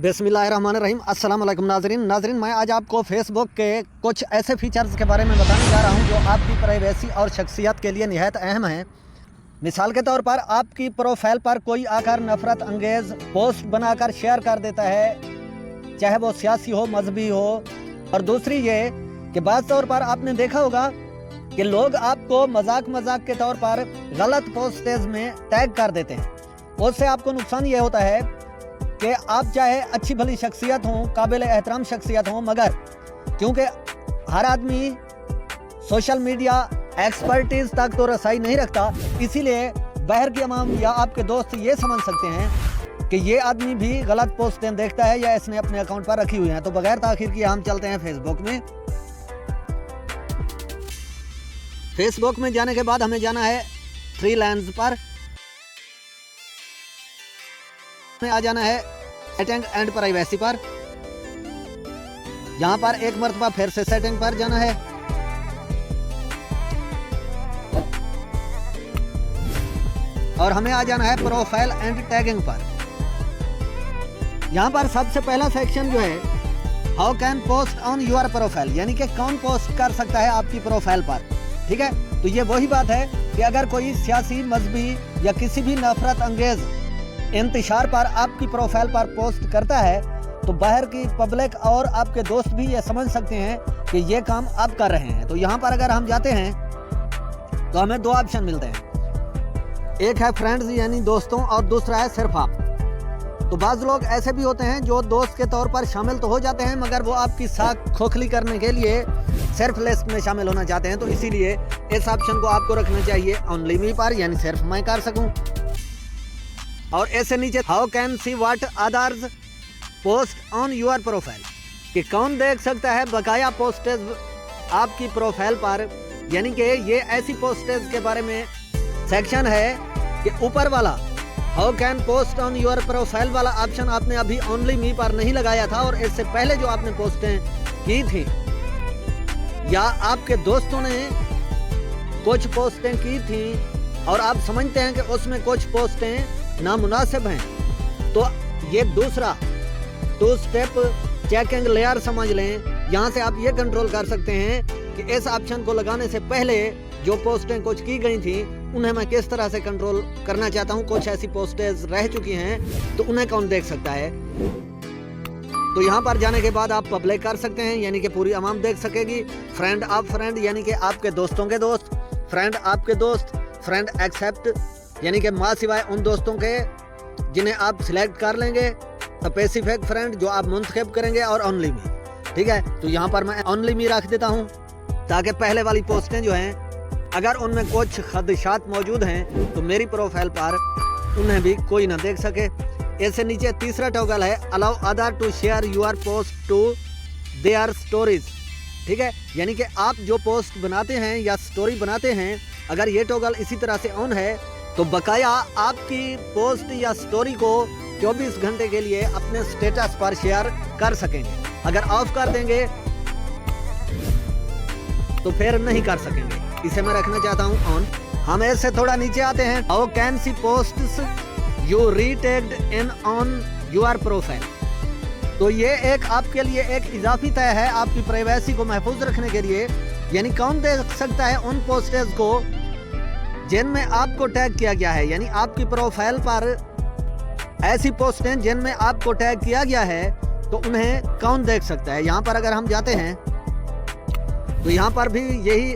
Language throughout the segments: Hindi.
बिस्मिल्लाहिर्रहमानिर्रहीम। अस्सलाम वालेकुम नाज़रीन, मैं आज आपको फेसबुक के कुछ ऐसे फीचर्स के बारे में बताने जा रहा हूं जो आपकी प्राइवेसी और शख्सियत के लिए निहायत अहम हैं। मिसाल के तौर पर आपकी प्रोफाइल पर कोई आकर नफ़रत अंगेज़ पोस्ट बनाकर शेयर कर देता है, चाहे वो सियासी हो, मजहबी हो। और दूसरी ये कि बाज़ तौर पर आपने देखा होगा कि लोग आपको मजाक के तौर पर गलत पोस्टेज में टैग कर देते हैं। उससे आपको नुकसान ये होता है कि आप चाहे अच्छी भली शख्सियत हों, काबिल एहतराम शख्सियत हों, मगर क्योंकि हर आदमी सोशल मीडिया एक्सपर्टीज़ तक तो रसाई नहीं रखता, इसीलिए बाहर की अवाम या आपके दोस्त ये समझ सकते हैं कि ये आदमी भी गलत पोस्टें देखता है या इसने अपने अकाउंट पर रखी हुई हैं। तो बगैर ताखीर किए हम चलते हैं फेसबुक में। फेसबुक में जाने के बाद हमें जाना है थ्री लाइन्स पर, में आ जाना है सेटिंग एंड प्राइवेसी पर। यहां पर एक मर्तबा फिर से सेटिंग पर जाना है। और हमें आ जाना है प्रोफाइल एंड टैगिंग पर। यहां पर सबसे पहला सेक्शन जो है how can post on your profile, यानी कि कौन पोस्ट कर सकता है आपकी प्रोफाइल पर। ठीक है, तो ये वही बात है कि अगर कोई सियासी, मजहबी या किसी भी नफरत अंगेज इंतशार पर आपकी प्रोफाइल पर पोस्ट करता है तो बाहर की पब्लिक और आपके दोस्त भी ये समझ सकते हैं कि ये काम आप कर रहे हैं। तो यहाँ पर अगर हम जाते हैं तो हमें दो ऑप्शन मिलते हैं, एक है फ्रेंड्स यानी दोस्तों और दूसरा है सिर्फ आप। तो बाज़ लोग ऐसे भी होते हैं जो दोस्त के तौर पर शामिल तो हो जाते हैं, मगर वो आपकी साख खोखली करने के लिए सिर्फ लिस्ट में शामिल होना चाहते हैं। तो इसीलिए इस ऑप्शन को आपको रखना चाहिए ओनली मी पर, यानी सिर्फ मैं कर सकूँ। और ऐसे नीचे how can see what others post on your profile, कि कौन देख सकता है बकाया पोस्टेज आपकी प्रोफाइल पर, यानी कि ये ऐसी पोस्टेज के बारे में सेक्शन है कि ऊपर वाला how can post on your profile वाला ऑप्शन आपने अभी ओनली मी पर नहीं लगाया था, और इससे पहले जो आपने पोस्टें की थी या आपके दोस्तों ने कुछ पोस्टें की थी और आप समझते हैं कि उसमें कुछ पोस्टें नामुनासिब हैं, तो ये दूसरा टू स्टेप चेकिंग लेयर समझ लें। यहाँ से आप ये कंट्रोल कर सकते हैं कि इस ऑप्शन को लगाने से पहले जो पोस्टें कुछ की गई थी उन्हें मैं किस तरह से कंट्रोल करना चाहता हूँ। कुछ ऐसी पोस्टें रह चुकी हैं तो उन्हें कौन देख सकता है। तो यहाँ पर जाने के बाद आप पब्लिक कर सकते हैं, यानी कि पूरी आवाम देख सकेगी। फ्रेंड ऑफ फ्रेंड, यानी कि आपके दोस्तों के दोस्त, फ्रेंड आपके दोस्त, फ्रेंड एक्सेप्ट, यानी कि माँ सिवाय उन दोस्तों के जिन्हें आप सिलेक्ट कर लेंगे, स्पेसिफिक फ्रेंड जो आप मुंतखब करेंगे, और ओनली मी। ठीक है, तो यहाँ पर मैं ओनली मी रख देता हूँ ताकि पहले वाली पोस्टें जो हैं अगर उनमें कुछ खदशात मौजूद हैं तो मेरी प्रोफाइल पर उन्हें भी कोई ना देख सके। इससे नीचे तीसरा टॉगल है allow other to share your post to their stories. ठीक है, यानी कि आप जो पोस्ट बनाते हैं या स्टोरी बनाते हैं, अगर ये टॉगल इसी तरह से ऑन है तो बकाया आपकी पोस्ट या स्टोरी को 24 घंटे के लिए अपने स्टेटस पर शेयर कर सकेंगे। अगर ऑफ कर देंगे तो फिर नहीं कर सकेंगे। इसे मैं रखना चाहता हूं ऑन। हम इससे थोड़ा नीचे आते हैं how can see posts you retagged in on your profile. तो ये एक आपके लिए एक इजाफी तय है आपकी प्राइवेसी को महफूज रखने के लिए, यानी कौन देख सकता है उन पोस्टेज को जिनमें आपको टैग किया गया है। यानी आपकी प्रोफाइल पर ऐसी पोस्टें जिनमें आपको टैग किया गया है तो उन्हें कौन देख सकता है। यहाँ पर अगर हम जाते हैं तो यहाँ पर भी यही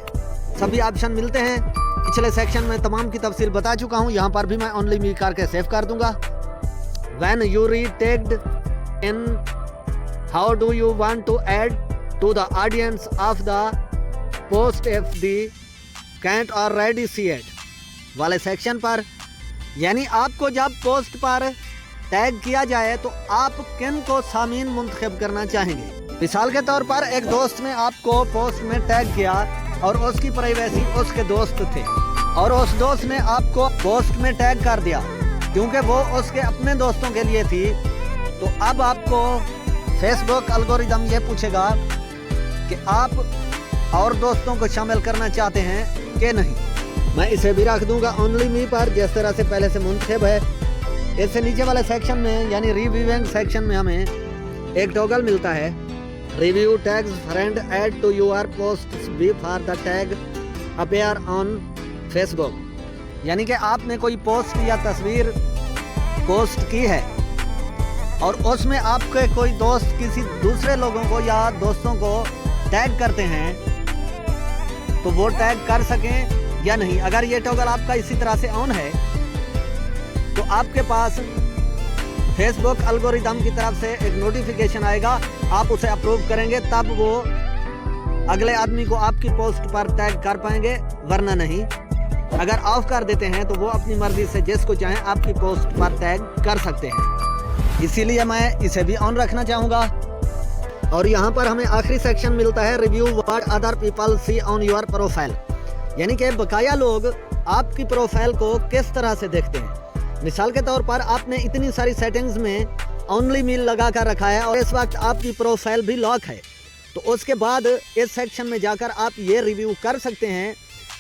सभी ऑप्शन मिलते हैं। पिछले सेक्शन में तमाम की तफसील बता चुका हूँ, यहाँ पर भी मैं ओनली मी करके सेव कर दूंगा। When you retagged in how do you want to add to the audience of the post if the can't already see it वाले सेक्शन पर, यानी आपको जब पोस्ट पर टैग किया जाए तो आप किन को सामीन मुंतखब करना चाहेंगे। मिसाल के तौर पर एक दोस्त ने आपको पोस्ट में टैग किया और उसकी प्राइवेसी उसके दोस्त थे, और उस दोस्त ने आपको पोस्ट में टैग कर दिया क्योंकि वो उसके अपने दोस्तों के लिए थी। तो अब आपको फेसबुक एल्गोरिदम ये पूछेगा कि आप और दोस्तों को शामिल करना चाहते हैं कि नहीं। मैं इसे भी रख दूंगा ओनली मी पर, जिस तरह से पहले से मुंतखब है। इससे नीचे वाले सेक्शन में यानी रिव्यूइंग सेक्शन में हमें एक टॉगल मिलता है, review tags friend add to your post before the tag appear on Facebook. यानी कि आपने कोई पोस्ट या तस्वीर पोस्ट की है और उसमें आपके कोई दोस्त किसी दूसरे लोगों को या दोस्तों को टैग करते हैं तो वो टैग कर सकें या नहीं। अगर ये टॉगल आपका इसी तरह से ऑन है तो आपके पास फेसबुक एल्गोरिदम की तरफ से एक नोटिफिकेशन आएगा, आप उसे अप्रूव करेंगे तब वो अगले आदमी को आपकी पोस्ट पर टैग कर पाएंगे, वरना नहीं। अगर ऑफ कर देते हैं तो वो अपनी मर्जी से जिसको चाहें आपकी पोस्ट पर टैग कर सकते हैं। इसीलिए मैं इसे भी ऑन रखना चाहूँगा। और यहाँ पर हमें आखिरी सेक्शन मिलता है, review what other people see on your profile. यानी कि बकाया लोग आपकी प्रोफाइल को किस तरह से देखते हैं। मिसाल के तौर पर आपने इतनी सारी सेटिंग्स में ओनली मील लगा कर रखा है और इस वक्त आपकी प्रोफाइल भी लॉक है, तो उसके बाद इस सेक्शन में जाकर आप ये रिव्यू कर सकते हैं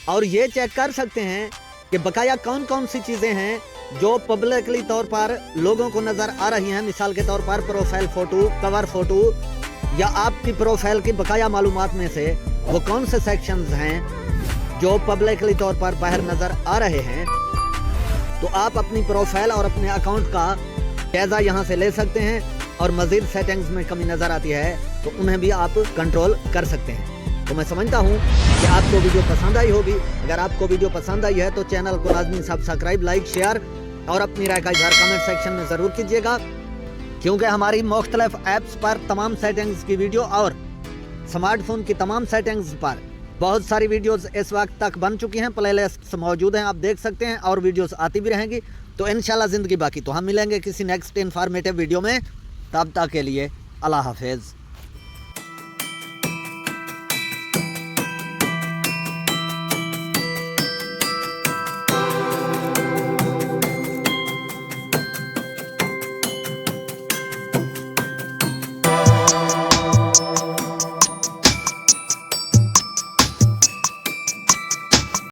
और ये चेक कर सकते हैं कि बकाया कौन कौन सी चीज़ें हैं जो पब्लिकली तौर पर लोगों को नज़र आ रही हैं। मिसाल के तौर पर प्रोफाइल फ़ोटो, कवर फ़ोटो या आपकी प्रोफाइल की बकाया मालूमात में से वो कौन से सेक्शंस हैं जो पब्लिकली तौर पर बाहर नज़र आ रहे हैं। तो आप अपनी प्रोफाइल और अपने अकाउंट का जायज़ा यहाँ से ले सकते हैं और मज़ीद सेटिंग्स में कमी नज़र आती है तो उन्हें भी आप कंट्रोल कर सकते हैं। तो मैं समझता हूँ कि आपको वीडियो पसंद आई होगी। अगर आपको वीडियो पसंद आई है तो चैनल को लाजमी सब्सक्राइब, लाइक, शेयर और अपनी राय का इज़हार कमेंट सेक्शन में ज़रूर कीजिएगा, क्योंकि हमारी मुख्तलिफ ऐप्स पर तमाम सेटिंग्स की वीडियो और स्मार्टफोन की तमाम सेटिंग्स पर बहुत सारी वीडियोस इस वक्त तक बन चुकी हैं, प्लेलिस्ट मौजूद हैं, आप देख सकते हैं और वीडियोस आती भी रहेंगी। तो इंशाल्लाह ज़िंदगी बाकी। तो हम मिलेंगे किसी नेक्स्ट इन्फॉर्मेटिव वीडियो में, तब तक के लिए अल्लाह हाफिज़।